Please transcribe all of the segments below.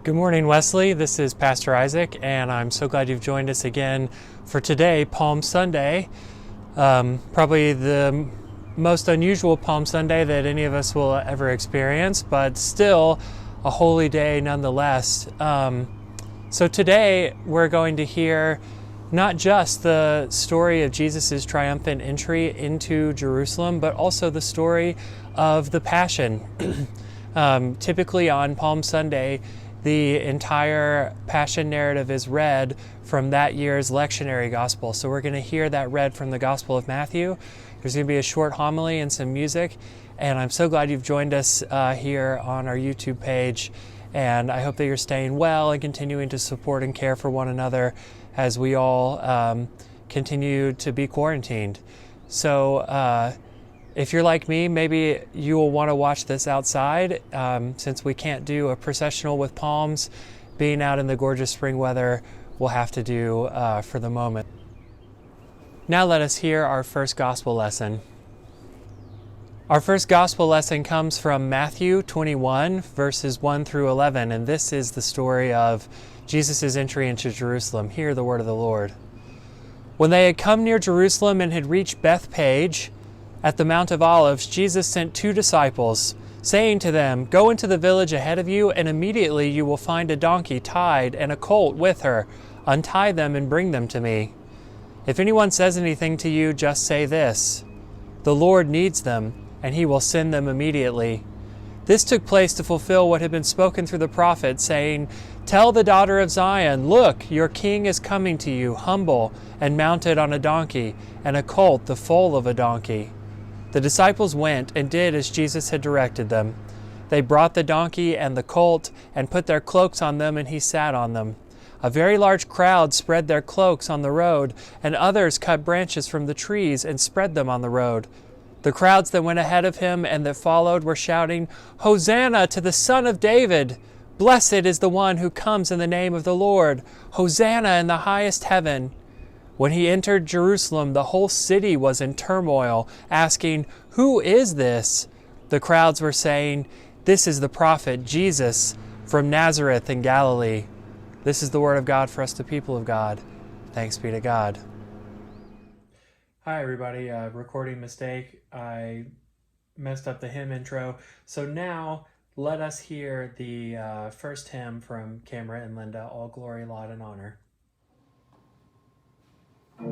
Good morning, Wesley. This is Pastor Isaac, and I'm so glad you've joined us again for today, Palm Sunday. Probably the most unusual Palm Sunday that any of us will ever experience, but still a holy day nonetheless. So today we're going to hear not just the story of Jesus' triumphant entry into Jerusalem, but also the story of the Passion. Typically on Palm Sunday, the entire Passion narrative is read from that year's lectionary gospel. So we're going to hear that read from the Gospel of Matthew. There's going to be a short homily and some music. And I'm so glad you've joined us here on our YouTube page. And I hope that you're staying well and continuing to support and care for one another as we all continue to be quarantined. So if you're like me, maybe you will want to watch this outside. Since we can't do a processional with palms, being out in the gorgeous spring weather, we'll have to do for the moment. Now let us hear our first gospel lesson. Our first gospel lesson comes from Matthew 21, verses 1 through 11, and this is the story of Jesus' entry into Jerusalem. Hear the word of the Lord. When they had come near Jerusalem and had reached Bethphage, at the Mount of Olives, Jesus sent 2 disciples, saying to them, "Go into the village ahead of you, and immediately you will find a donkey tied and a colt with her. Untie them and bring them to me. If anyone says anything to you, just say this: 'The Lord needs them,' and he will send them immediately." This took place to fulfill what had been spoken through the prophet, saying, "Tell the daughter of Zion, look, your king is coming to you, humble and mounted on a donkey, and a colt, the foal of a donkey." The disciples went and did as Jesus had directed them. They brought the donkey and the colt and put their cloaks on them, and he sat on them. A very large crowd spread their cloaks on the road, and others cut branches from the trees and spread them on the road. The crowds that went ahead of him and that followed were shouting, "Hosanna to the Son of David! Blessed is the one who comes in the name of the Lord! Hosanna in the highest heaven!" When he entered Jerusalem, the whole city was in turmoil, asking, "Who is this?" The crowds were saying, "This is the prophet Jesus from Nazareth in Galilee." This is the word of God for us, the people of God. Thanks be to God. Hi, everybody. Recording mistake. I messed up the hymn intro. So now let us hear the first hymn from Camera and Linda, All Glory, Laud, and Honor. Of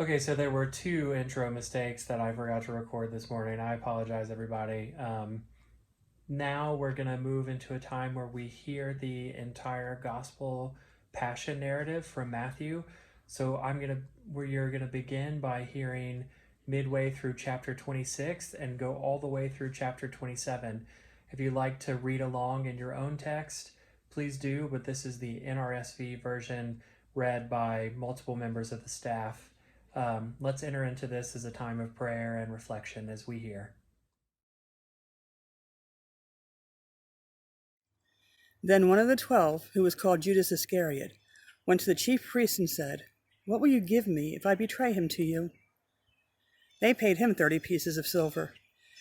Okay, so there were two intro mistakes that I forgot to record this morning. I apologize, everybody. Now we're going to move into a time where we hear the entire gospel passion narrative from Matthew. So you're going to begin by hearing midway through chapter 26 and go all the way through chapter 27. If you'd like to read along in your own text, please do, but this is the NRSV version read by multiple members of the staff. Let's enter into this as a time of prayer and reflection as we hear. Then one of the 12, who was called Judas Iscariot, went to the chief priests and said, "What will you give me if I betray him to you?" They paid him 30 pieces of silver,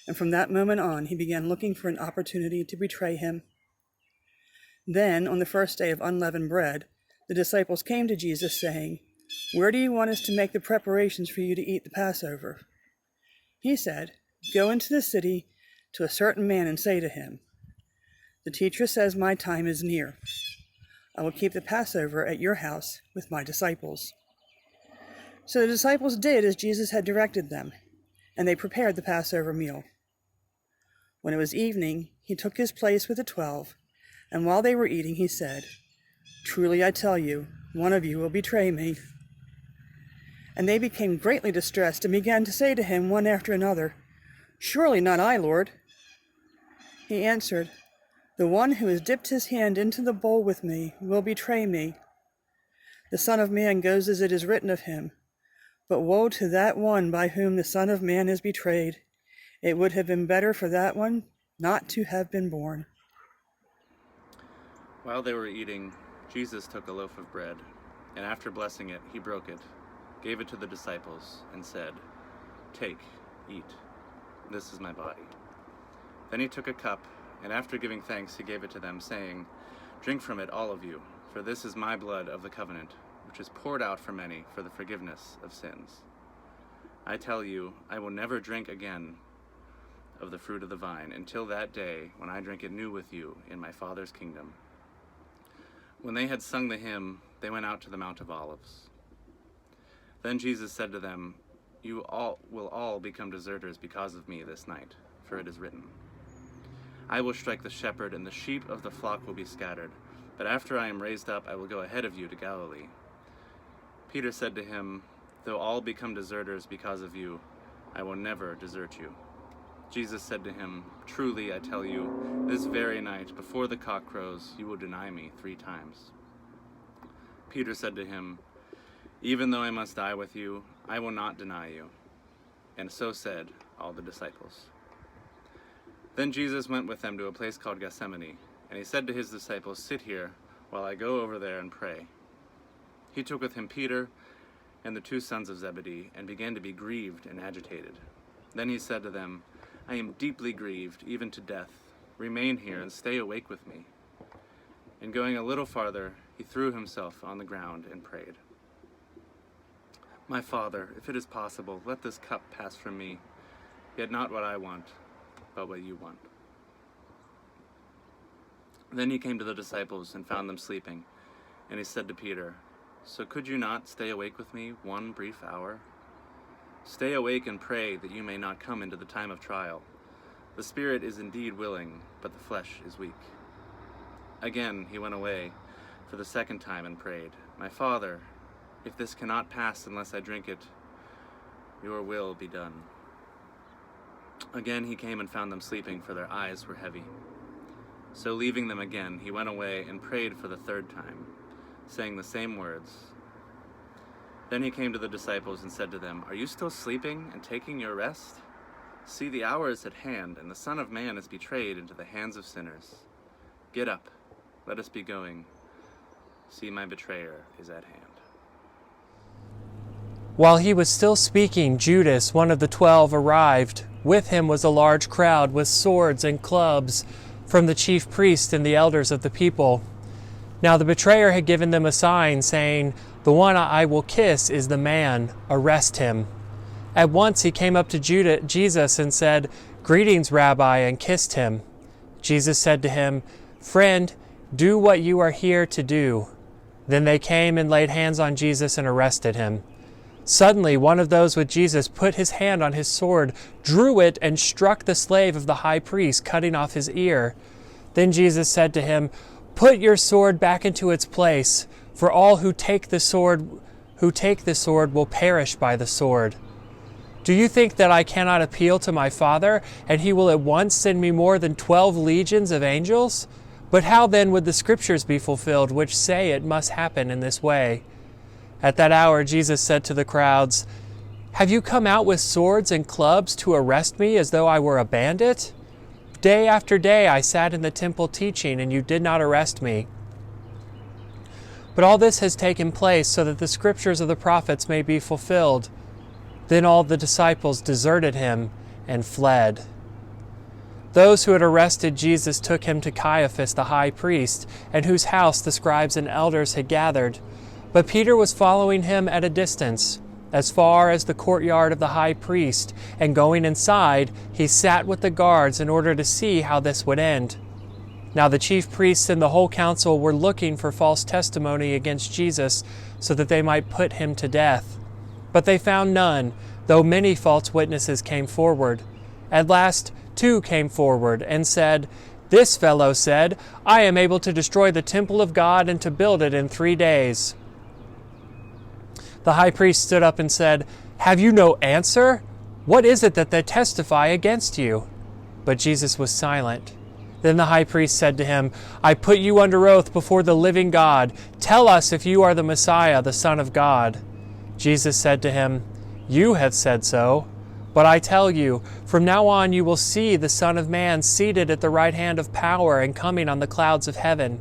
and from that moment on he began looking for an opportunity to betray him. Then, on the first day of unleavened bread, the disciples came to Jesus, saying, "Where do you want us to make the preparations for you to eat the Passover?" He said, "Go into the city to a certain man and say to him, 'The teacher says my time is near. I will keep the Passover at your house with my disciples.'" So the disciples did as Jesus had directed them, and they prepared the Passover meal. When it was evening, he took his place with the 12, and while they were eating, he said, "Truly I tell you, one of you will betray me." And they became greatly distressed and began to say to him one after another, "Surely not I, Lord." He answered, "The one who has dipped his hand into the bowl with me will betray me. The Son of Man goes as it is written of him, but woe to that one by whom the Son of Man is betrayed. It would have been better for that one not to have been born." While they were eating, Jesus took a loaf of bread, and after blessing it, he broke it, gave it to the disciples, and said, "Take, eat. This is my body." Then he took a cup, and after giving thanks, he gave it to them, saying, "Drink from it, all of you, for this is my blood of the covenant, which is poured out for many for the forgiveness of sins. I tell you, I will never drink again of the fruit of the vine until that day when I drink it new with you in my Father's kingdom." When they had sung the hymn, they went out to the Mount of Olives. Then Jesus said to them, "You will all become deserters because of me this night, for it is written, 'I will strike the shepherd, and the sheep of the flock will be scattered. But after I am raised up, I will go ahead of you to Galilee.' Peter said to him, 'Though all become deserters because of you, I will never desert you.' Jesus said to him, 'Truly I tell you, this very night, before the cock crows, you will deny me 3 times. Peter said to him, 'Even though I must die with you, I will not deny you.' And so said all the disciples. Then Jesus went with them to a place called Gethsemane, and he said to his disciples, 'Sit here while I go over there and pray.' He took with him Peter and the 2 sons of Zebedee, and began to be grieved and agitated. Then he said to them, 'I am deeply grieved, even to death. Remain here and stay awake with me.' And going a little farther, he threw himself on the ground and prayed, 'My Father, if it is possible, let this cup pass from me. Yet not what I want, but what you want.' Then he came to the disciples and found them sleeping, and he said to Peter, 'So could you not stay awake with me 1 brief hour? Stay awake and pray that you may not come into the time of trial. The spirit is indeed willing, but the flesh is weak.' Again he went away for the 2nd time and prayed, 'My Father, if this cannot pass unless I drink it, your will be done.' Again he came and found them sleeping, for their eyes were heavy. So leaving them again, he went away and prayed for the 3rd time, saying the same words. Then he came to the disciples and said to them, 'Are you still sleeping and taking your rest? See, the hour is at hand, and the Son of Man is betrayed into the hands of sinners. Get up, let us be going. See, my betrayer is at hand.'" While he was still speaking, Judas, one of the 12, arrived. With him was a large crowd with swords and clubs from the chief priests and the elders of the people. Now the betrayer had given them a sign, saying, "The one I will kiss is the man. Arrest him." At once he came up to Jesus and said, "Greetings, Rabbi," and kissed him. Jesus said to him, "Friend, do what you are here to do." Then they came and laid hands on Jesus and arrested him. Suddenly, one of those with Jesus put his hand on his sword, drew it, and struck the slave of the high priest, cutting off his ear. Then Jesus said to him, "Put your sword back into its place, for all who take the sword will perish by the sword. Do you think that I cannot appeal to my Father, and he will at once send me more than 12 legions of angels? But how then would the scriptures be fulfilled, which say it must happen in this way?" At that hour Jesus said to the crowds, "Have you come out with swords and clubs to arrest me as though I were a bandit? Day after day I sat in the temple teaching, and you did not arrest me. But all this has taken place so that the scriptures of the prophets may be fulfilled." Then all the disciples deserted him and fled. Those who had arrested Jesus took him to Caiaphas the high priest, at whose house the scribes and elders had gathered. But Peter was following him at a distance, as far as the courtyard of the high priest, and going inside, he sat with the guards in order to see how this would end. Now the chief priests and the whole council were looking for false testimony against Jesus, so that they might put him to death. But they found none, though many false witnesses came forward. At last 2 came forward and said, "This fellow said, 'I am able to destroy the temple of God and to build it in 3 days.'" The high priest stood up and said, "Have you no answer? What is it that they testify against you?" But Jesus was silent. Then the high priest said to him, "I put you under oath before the living God. Tell us if you are the Messiah, the Son of God." Jesus said to him, "You have said so. But I tell you, from now on you will see the Son of Man seated at the right hand of power and coming on the clouds of heaven."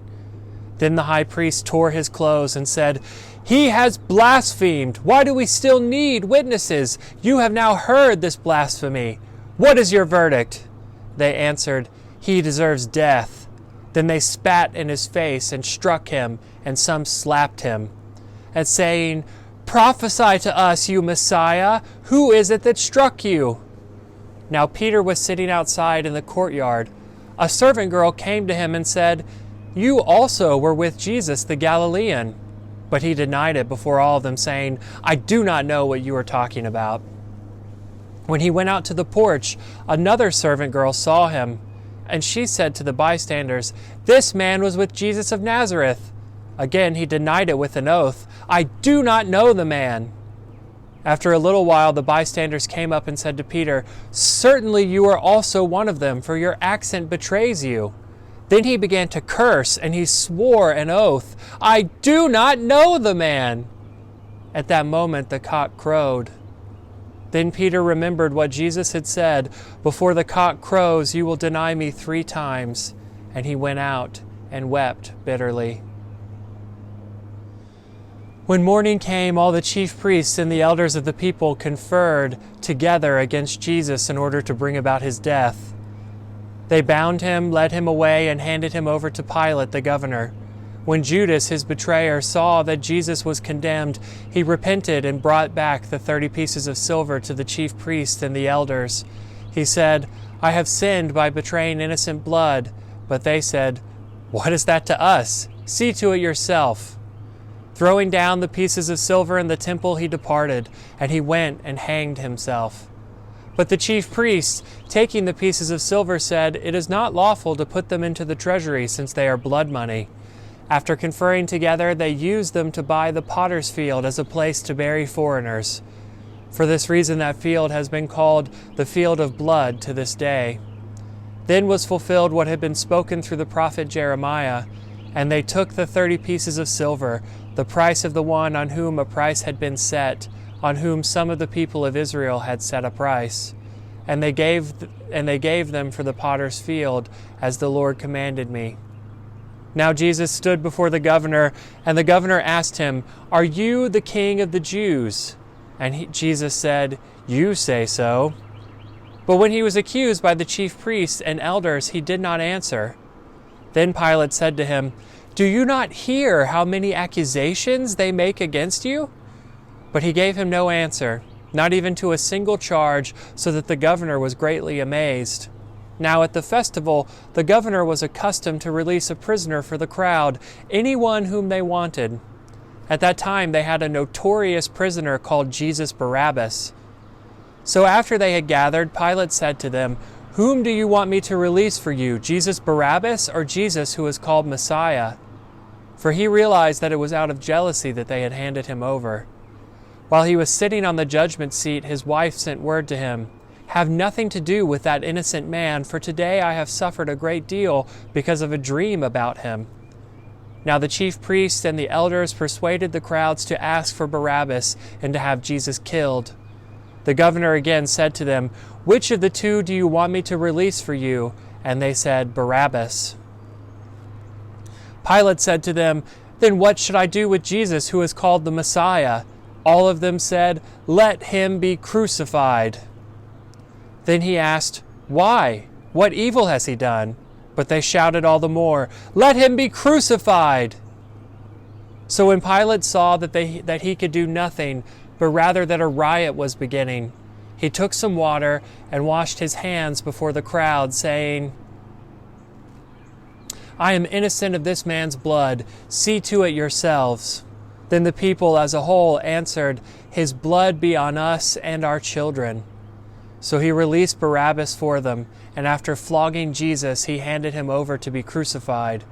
Then the high priest tore his clothes and said, "He has blasphemed. Why do we still need witnesses? You have now heard this blasphemy. What is your verdict?" They answered, "He deserves death." Then they spat in his face and struck him, and some slapped him, and saying, "Prophesy to us, you Messiah. Who is it that struck you?" Now Peter was sitting outside in the courtyard. A servant girl came to him and said, "You also were with Jesus the Galilean." But he denied it before all of them, saying, "I do not know what you are talking about." When he went out to the porch, another servant girl saw him, and she said to the bystanders, "This man was with Jesus of Nazareth." Again he denied it with an oath, "I do not know the man." After a little while the bystanders came up and said to Peter, "Certainly you are also one of them, for your accent betrays you." Then he began to curse, and he swore an oath, "I do not know the man." At that moment the cock crowed. Then Peter remembered what Jesus had said, "Before the cock crows, you will deny me 3 times." And he went out and wept bitterly. When morning came, all the chief priests and the elders of the people conferred together against Jesus in order to bring about his death. They bound him, led him away, and handed him over to Pilate the governor. When Judas, his betrayer, saw that Jesus was condemned, he repented and brought back the 30 pieces of silver to the chief priests and the elders. He said, "I have sinned by betraying innocent blood." But they said, "What is that to us? See to it yourself." Throwing down the pieces of silver in the temple, he departed, and he went and hanged himself. But the chief priests, taking the pieces of silver, said, "It is not lawful to put them into the treasury, since they are blood money." After conferring together, they used them to buy the potter's field as a place to bury foreigners. For this reason that field has been called the field of blood to this day. Then was fulfilled what had been spoken through the prophet Jeremiah, and they took the 30 pieces of silver, the price of the one on whom a price had been set, on whom some of the people of Israel had set a price. And they gave them for the potter's field, as the Lord commanded me. Now Jesus stood before the governor, and the governor asked him, "Are you the king of the Jews?" And Jesus said, "You say so." But when he was accused by the chief priests and elders, he did not answer. Then Pilate said to him, "Do you not hear how many accusations they make against you?" But he gave him no answer, not even to a single charge, so that the governor was greatly amazed. Now at the festival, the governor was accustomed to release a prisoner for the crowd, anyone whom they wanted. At that time, they had a notorious prisoner called Jesus Barabbas. So after they had gathered, Pilate said to them, "Whom do you want me to release for you, Jesus Barabbas or Jesus who is called Messiah?" For he realized that it was out of jealousy that they had handed him over. While he was sitting on the judgment seat, his wife sent word to him, "Have nothing to do with that innocent man, for today I have suffered a great deal because of a dream about him." Now the chief priests and the elders persuaded the crowds to ask for Barabbas and to have Jesus killed. The governor again said to them, "Which of the two do you want me to release for you?" And they said, "Barabbas." Pilate said to them, "Then what should I do with Jesus who is called the Messiah?" All of them said, "Let him be crucified." Then he asked, "Why? What evil has he done?" But they shouted all the more, "Let him be crucified!" So when Pilate saw that he could do nothing, but rather that a riot was beginning, he took some water and washed his hands before the crowd, saying, "I am innocent of this man's blood. See to it yourselves." Then the people as a whole answered, "His blood be on us and our children." So he released Barabbas for them, and after flogging Jesus, he handed him over to be crucified.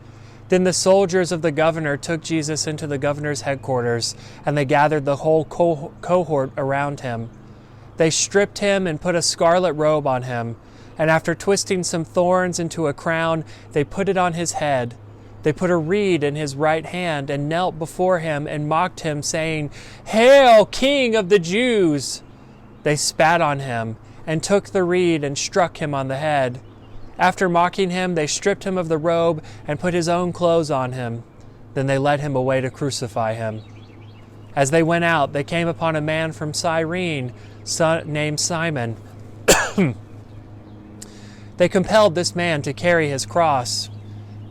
Then the soldiers of the governor took Jesus into the governor's headquarters, and they gathered the whole cohort around him. They stripped him and put a scarlet robe on him, and after twisting some thorns into a crown, they put it on his head. They put a reed in his right hand and knelt before him and mocked him, saying, "Hail, King of the Jews!" They spat on him and took the reed and struck him on the head. After mocking him, they stripped him of the robe and put his own clothes on him. Then they led him away to crucify him. As they went out, they came upon a man from Cyrene named Simon. They compelled this man to carry his cross.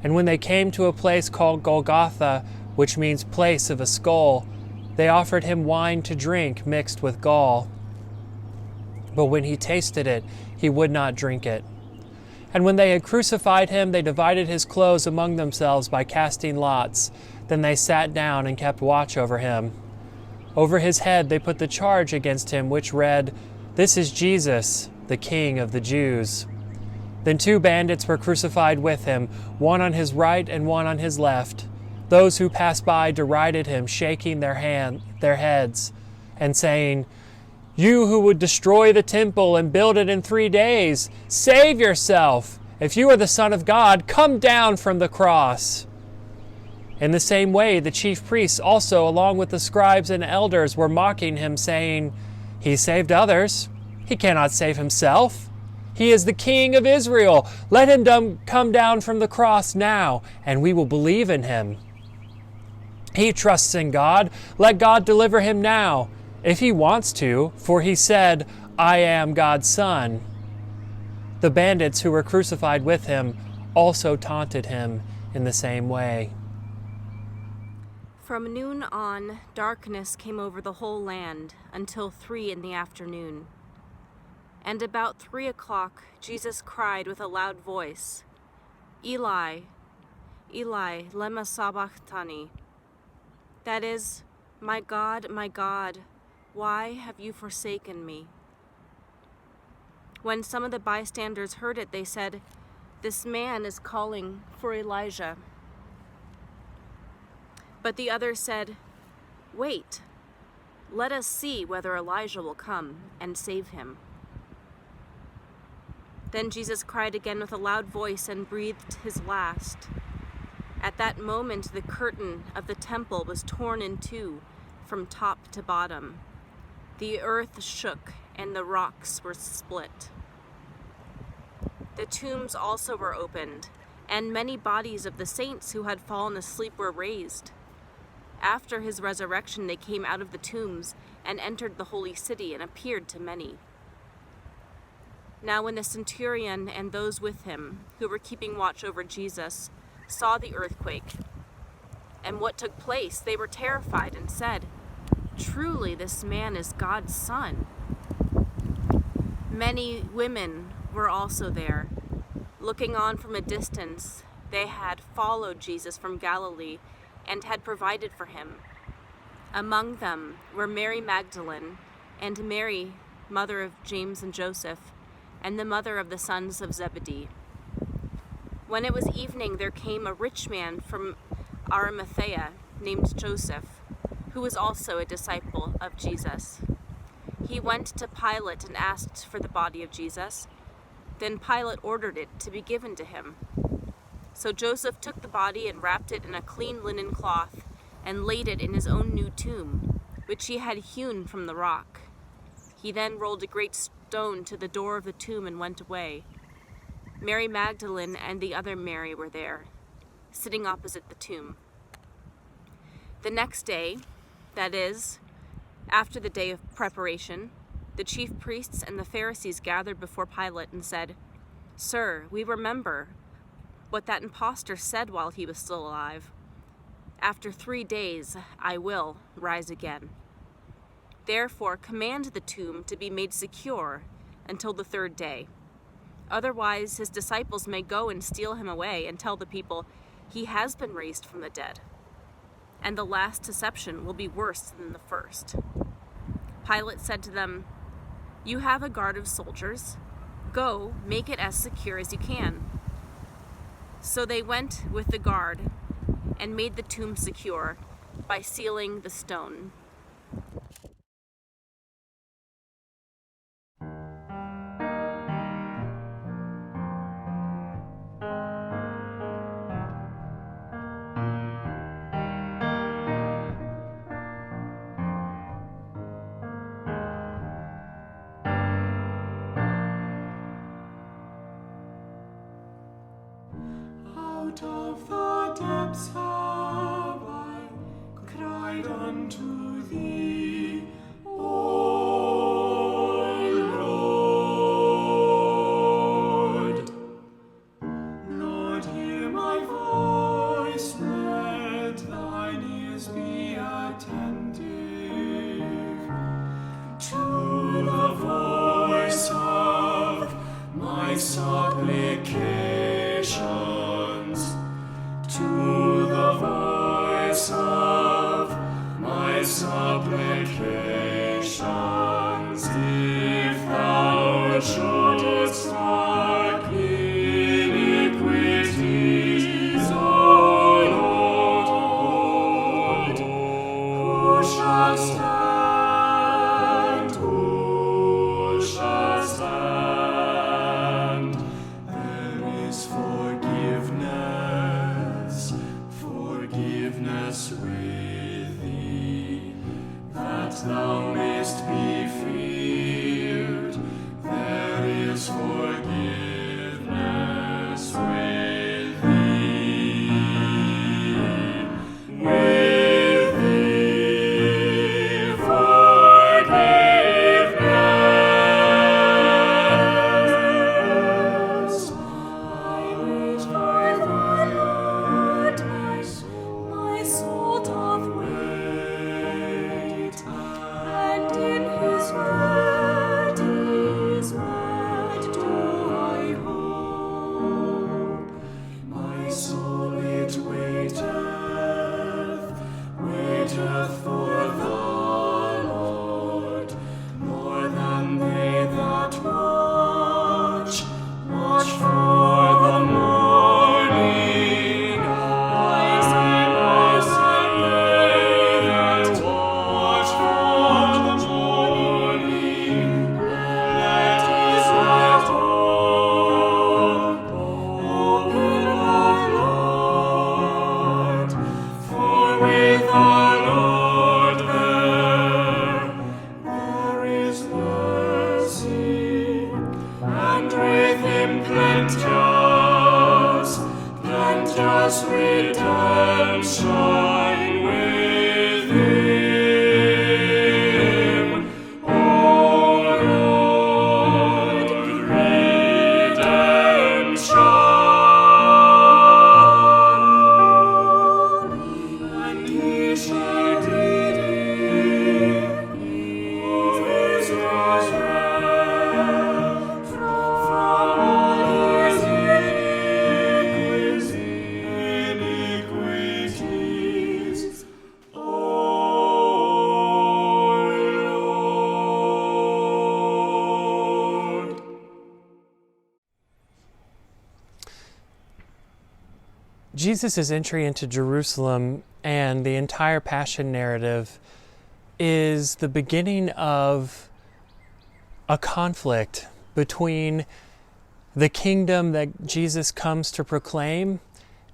And when they came to a place called Golgotha, which means place of a skull, they offered him wine to drink mixed with gall. But when he tasted it, he would not drink it. And when they had crucified him, they divided his clothes among themselves by casting lots. Then they sat down and kept watch over him. Over his head they put the charge against him, which read, "This is Jesus, the King of the Jews." Then 2 bandits were crucified with him, one on his right and one on his left. Those who passed by derided him, shaking their heads, and saying, "You who would destroy the temple and build it in 3 days, save yourself. If you are the Son of God, come down from the cross." In the same way, the chief priests also, along with the scribes and elders, were mocking him, saying, "He saved others. He cannot save himself. He is the King of Israel. Let him come down from the cross now, and we will believe in him. He trusts in God. Let God deliver him now, if he wants to, for he said, 'I am God's son.'" The bandits who were crucified with him also taunted him in the same way. From noon on, darkness came over the whole land until 3 p.m. And about 3 o'clock, Jesus cried with a loud voice, "Eli, Eli, lema sabachthani?" That is, my God, why have you forsaken me?" When some of the bystanders heard it, they said, "This man is calling for Elijah." But the others said, "Wait, let us see whether Elijah will come and save him." Then Jesus cried again with a loud voice and breathed his last. At that moment, the curtain of the temple was torn in two from top to bottom. The earth shook and the rocks were split. The tombs also were opened, and many bodies of the saints who had fallen asleep were raised. After his resurrection, they came out of the tombs and entered the holy city and appeared to many. Now when the centurion and those with him, who were keeping watch over Jesus, saw the earthquake and what took place, they were terrified and said, "Truly this man is God's son." Many women were also there. Looking on from a distance, they had followed Jesus from Galilee and had provided for him. Among them were Mary Magdalene, and Mary, mother of James and Joseph, and the mother of the sons of Zebedee. When it was evening, there came a rich man from Arimathea named Joseph, who was also a disciple of Jesus. He went to Pilate and asked for the body of Jesus. Then Pilate ordered it to be given to him. So Joseph took the body and wrapped it in a clean linen cloth and laid it in his own new tomb, which he had hewn from the rock. He then rolled a great stone to the door of the tomb and went away. Mary Magdalene and the other Mary were there, sitting opposite the tomb. The next day, that is, after the day of preparation, the chief priests and the Pharisees gathered before Pilate and said, "Sir, we remember what that impostor said while he was still alive. After 3 days, I will rise again. Therefore, command the tomb to be made secure until the 3rd day. Otherwise, his disciples may go and steal him away and tell the people, 'He has been raised from the dead.' And the last deception will be worse than the first." Pilate said to them, "You have a guard of soldiers. Go, make it as secure as you can." So they went with the guard and made the tomb secure by sealing the stone. Out of the depths have I cried unto thee, O Lord. Lord, hear my voice, let thine ears be attentive to the voice of my supplications, to the voice of my supplications. If thou shouldest mark iniquities, O Lord, who shall stand? Who shall stand? There is forgiveness with thee, that thou mayst be feared. There is forgiveness with thee. With thee, forgiveness. I wait for the Lord, my soul doth wait, and in his word do I hope. My soul it waiteth for the Lord, more than they that watch for the morning. Eyes and they that watch for the morning. Let his hope hope in the Lord, for with the Lord there is mercy, and with him plenteous redemption with him, O Lord, redemption. And he shall redeem Israel from all his iniquities. Jesus' entry into Jerusalem and the entire Passion narrative is the beginning of a conflict between the kingdom that Jesus comes to proclaim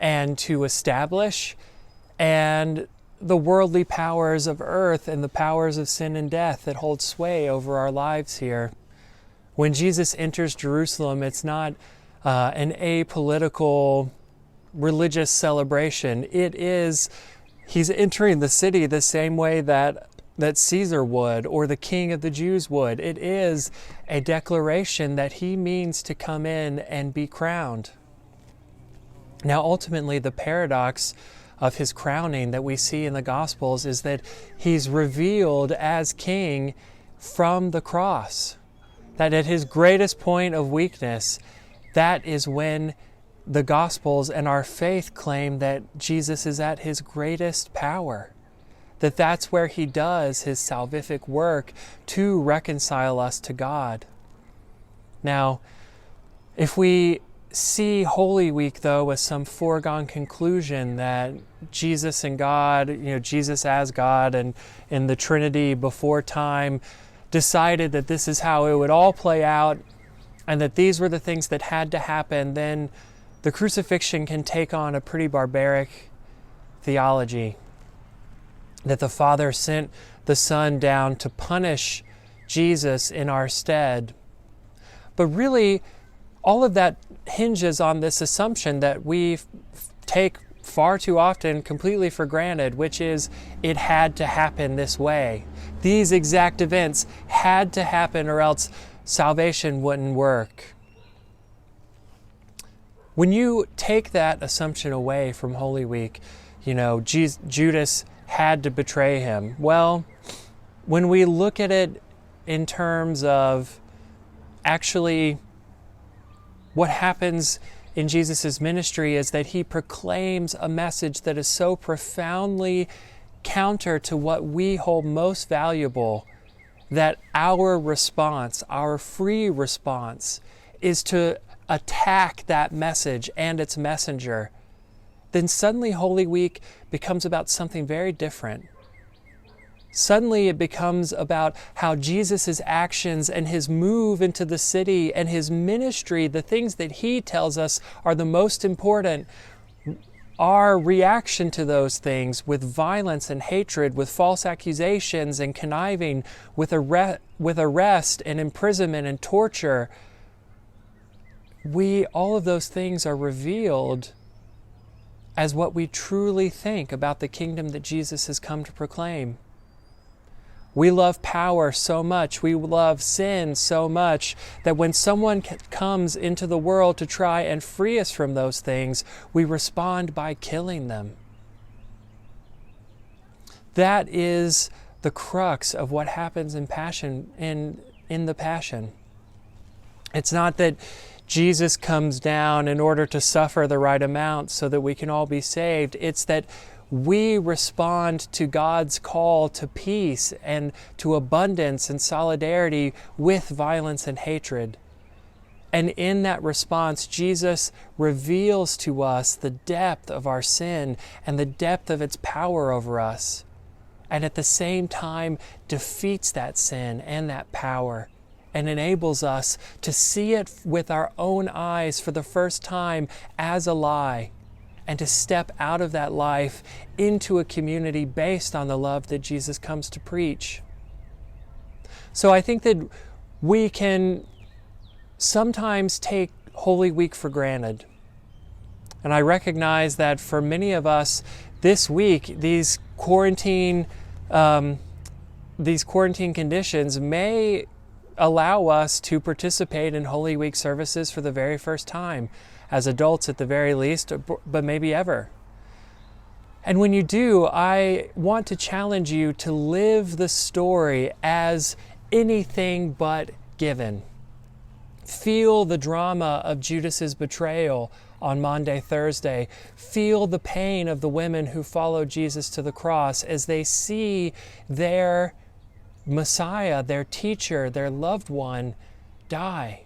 and to establish, and the worldly powers of earth and the powers of sin and death that hold sway over our lives here. When Jesus enters Jerusalem, it's not an apolitical religious celebration. He's entering the city the same way that Caesar would, or the king of the Jews would. It is a declaration that he means to come in and be crowned. Now, ultimately, the paradox of his crowning that we see in the Gospels is that he's revealed as king from the cross. That at his greatest point of weakness, that is when the Gospels and our faith claim that Jesus is at his greatest power. That's where he does his salvific work to reconcile us to God. Now, if we see Holy Week, though, as some foregone conclusion that Jesus and God, Jesus as God and in the Trinity before time decided that this is how it would all play out and that these were the things that had to happen, then the crucifixion can take on a pretty barbaric theology. That the Father sent the Son down to punish Jesus in our stead. But really, all of that hinges on this assumption that we take far too often completely for granted, which is it had to happen this way. These exact events had to happen or else salvation wouldn't work. When you take that assumption away from Holy Week, Judas had to betray him. Well, when we look at it in terms of actually what happens in Jesus' ministry is that he proclaims a message that is so profoundly counter to what we hold most valuable that our response, our free response, is to attack that message and its messenger. Then suddenly Holy Week becomes about something very different. Suddenly it becomes about how Jesus' actions and his move into the city and his ministry, the things that he tells us are the most important, our reaction to those things with violence and hatred, with false accusations and conniving, with arrest and imprisonment and torture, all of those things are revealed as what we truly think about the kingdom that Jesus has come to proclaim. We love power so much, we love sin so much, that when someone comes into the world to try and free us from those things, we respond by killing them. That is the crux of what happens in Passion, in the Passion. It's not that Jesus comes down in order to suffer the right amount so that we can all be saved. It's that we respond to God's call to peace and to abundance and solidarity with violence and hatred. And in that response, Jesus reveals to us the depth of our sin and the depth of its power over us, and at the same time defeats that sin and that power, and enables us to see it with our own eyes for the first time as a lie, and to step out of that life into a community based on the love that Jesus comes to preach. So I think that we can sometimes take Holy Week for granted. And I recognize that for many of us this week, these quarantine conditions may allow us to participate in Holy Week services for the very first time, as adults at the very least, but maybe ever. And when you do, I want to challenge you to live the story as anything but given. Feel the drama of Judas's betrayal on Maundy Thursday. Feel the pain of the women who followed Jesus to the cross as they see their Messiah, their teacher, their loved one die.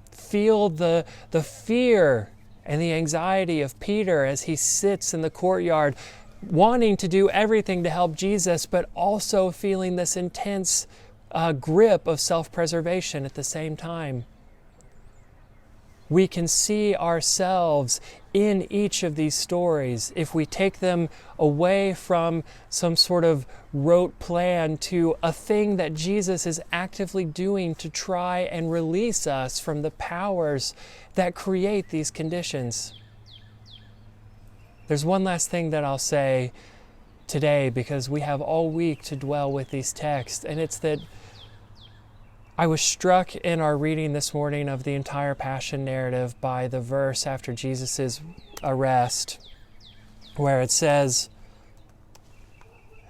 Feel the fear and the anxiety of Peter as he sits in the courtyard, wanting to do everything to help Jesus, but also feeling this intense grip of self-preservation at the same time. We can see ourselves in each of these stories if we take them away from some sort of rote plan to a thing that Jesus is actively doing to try and release us from the powers that create these conditions. There's one last thing that I'll say today, because we have all week to dwell with these texts, and it's that I was struck in our reading this morning of the entire Passion narrative by the verse after Jesus' arrest, where it says,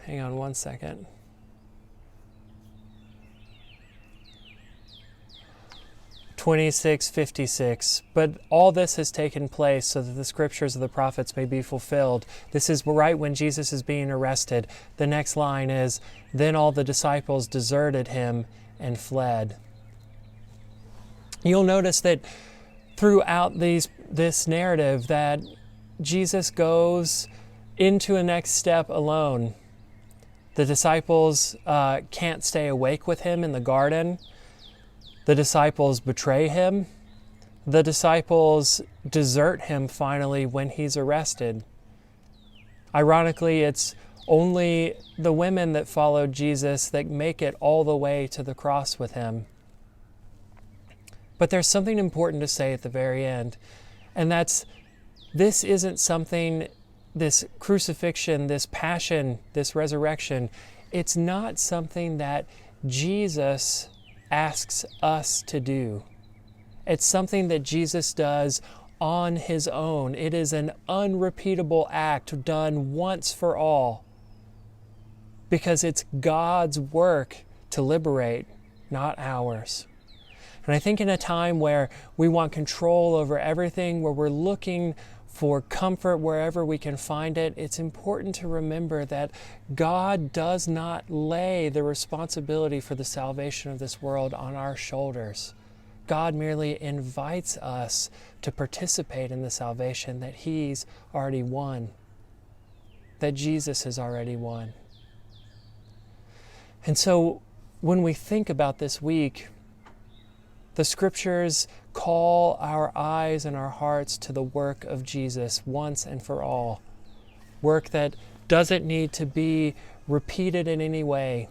hang on one second. (26:56). But all this has taken place so that the scriptures of the prophets may be fulfilled. This is right when Jesus is being arrested. The next line is, then all the disciples deserted him and fled. You'll notice that throughout this narrative that Jesus goes into a next step alone. The disciples can't stay awake with him in the garden. The disciples betray him. The disciples desert him finally when he's arrested. Ironically, it's only the women that followed Jesus that make it all the way to the cross with him. But there's something important to say at the very end, and that's, this isn't something, this crucifixion, this passion, this resurrection, it's not something that Jesus asks us to do. It's something that Jesus does on his own. It is an unrepeatable act done once for all, because it's God's work to liberate, not ours. And I think in a time where we want control over everything, where we're looking for comfort wherever we can find it, it's important to remember that God does not lay the responsibility for the salvation of this world on our shoulders. God merely invites us to participate in the salvation that he's already won, that Jesus has already won. And so when we think about this week, the scriptures call our eyes and our hearts to the work of Jesus once and for all. Work that doesn't need to be repeated in any way.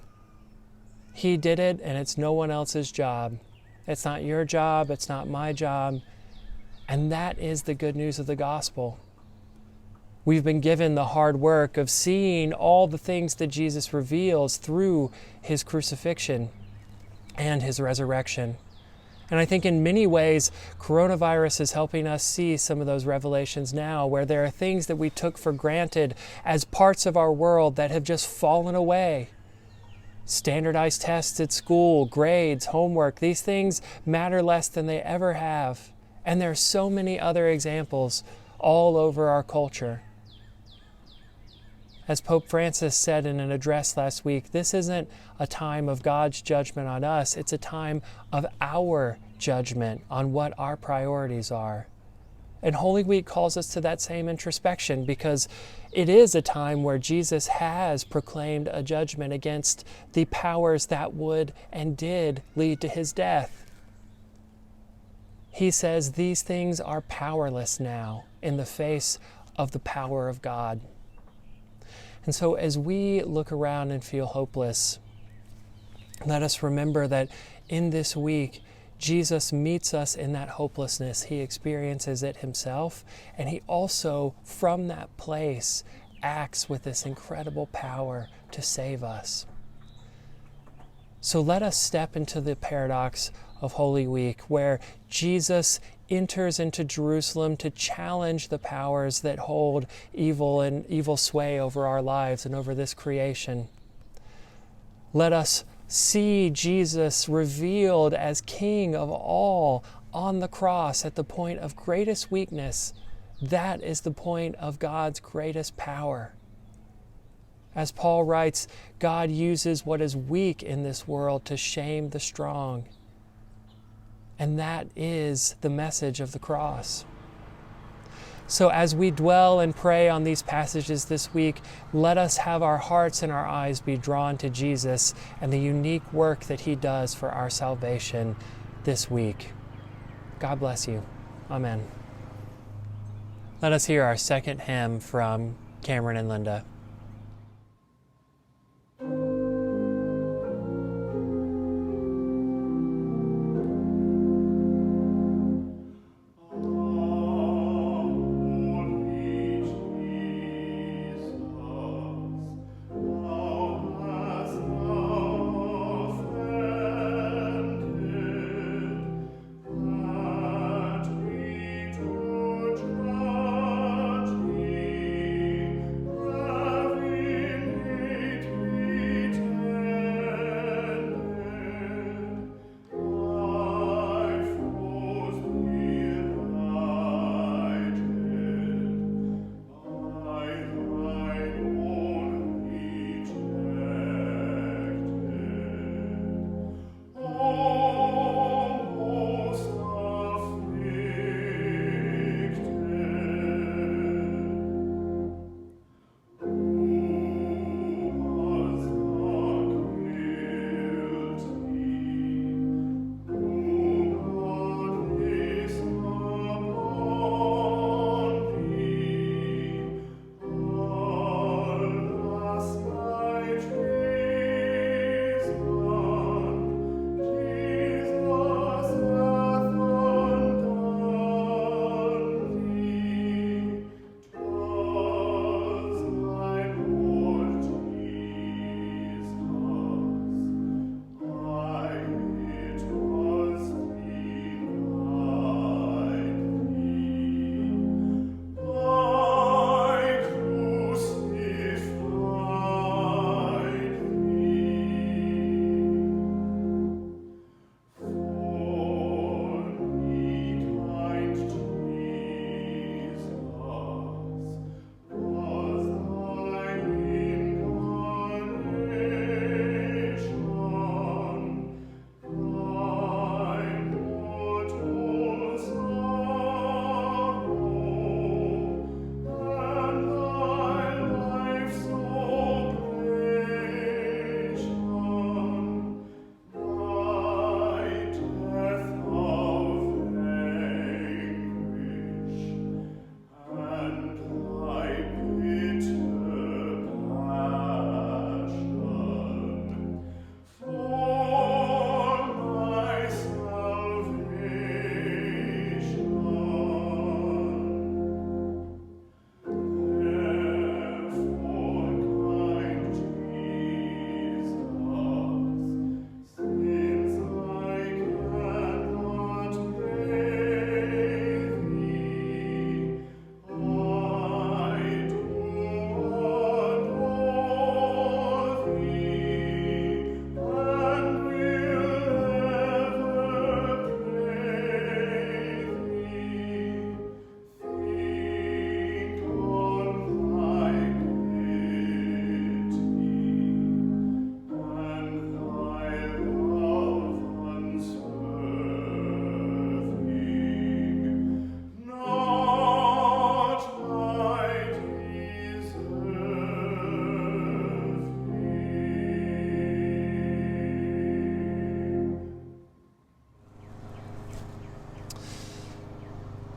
He did it, and it's no one else's job. It's not your job, it's not my job. And that is the good news of the gospel. We've been given the hard work of seeing all the things that Jesus reveals through his crucifixion and his resurrection. And I think in many ways, coronavirus is helping us see some of those revelations now, where there are things that we took for granted as parts of our world that have just fallen away. Standardized tests at school, grades, homework, these things matter less than they ever have. And there are so many other examples all over our culture. As Pope Francis said in an address last week, this isn't a time of God's judgment on us, it's a time of our judgment on what our priorities are. And Holy Week calls us to that same introspection, because it is a time where Jesus has proclaimed a judgment against the powers that would and did lead to his death. He says these things are powerless now in the face of the power of God. And so as we look around and feel hopeless, let us remember that in this week, Jesus meets us in that hopelessness. He experiences it himself, and he also, from that place, acts with this incredible power to save us. So let us step into the paradox of Holy Week, where Jesus enters into Jerusalem to challenge the powers that hold evil and evil sway over our lives and over this creation. Let us see Jesus revealed as King of all on the cross at the point of greatest weakness. That is the point of God's greatest power. As Paul writes, God uses what is weak in this world to shame the strong. And that is the message of the cross. So as we dwell and pray on these passages this week, let us have our hearts and our eyes be drawn to Jesus and the unique work that he does for our salvation this week. God bless you. Amen. Let us hear our second hymn from Cameron and Linda.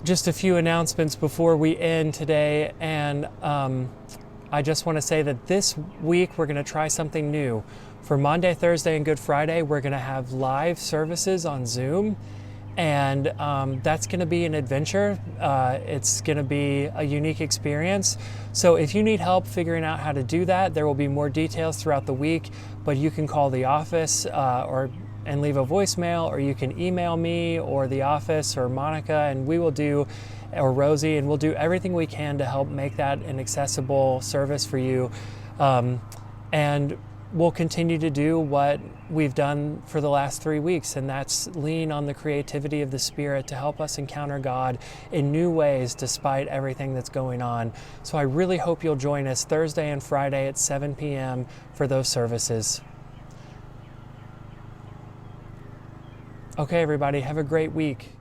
Just a few announcements before we end today, and I just want to say that this week we're going to try something new. For Monday, Thursday, and Good Friday, we're going to have live services on Zoom, and that's going to be an adventure. It's going to be a unique experience. So if you need help figuring out how to do that, there will be more details throughout the week, but you can call the office and leave a voicemail, or you can email me or the office or Monica, and we will do, or Rosie, and we'll do everything we can to help make that an accessible service for you. And we'll continue to do what we've done for the last 3 weeks, and that's lean on the creativity of the Spirit to help us encounter God in new ways despite everything that's going on. So I really hope you'll join us Thursday and Friday at 7 p.m. for those services. Okay, everybody, have a great week.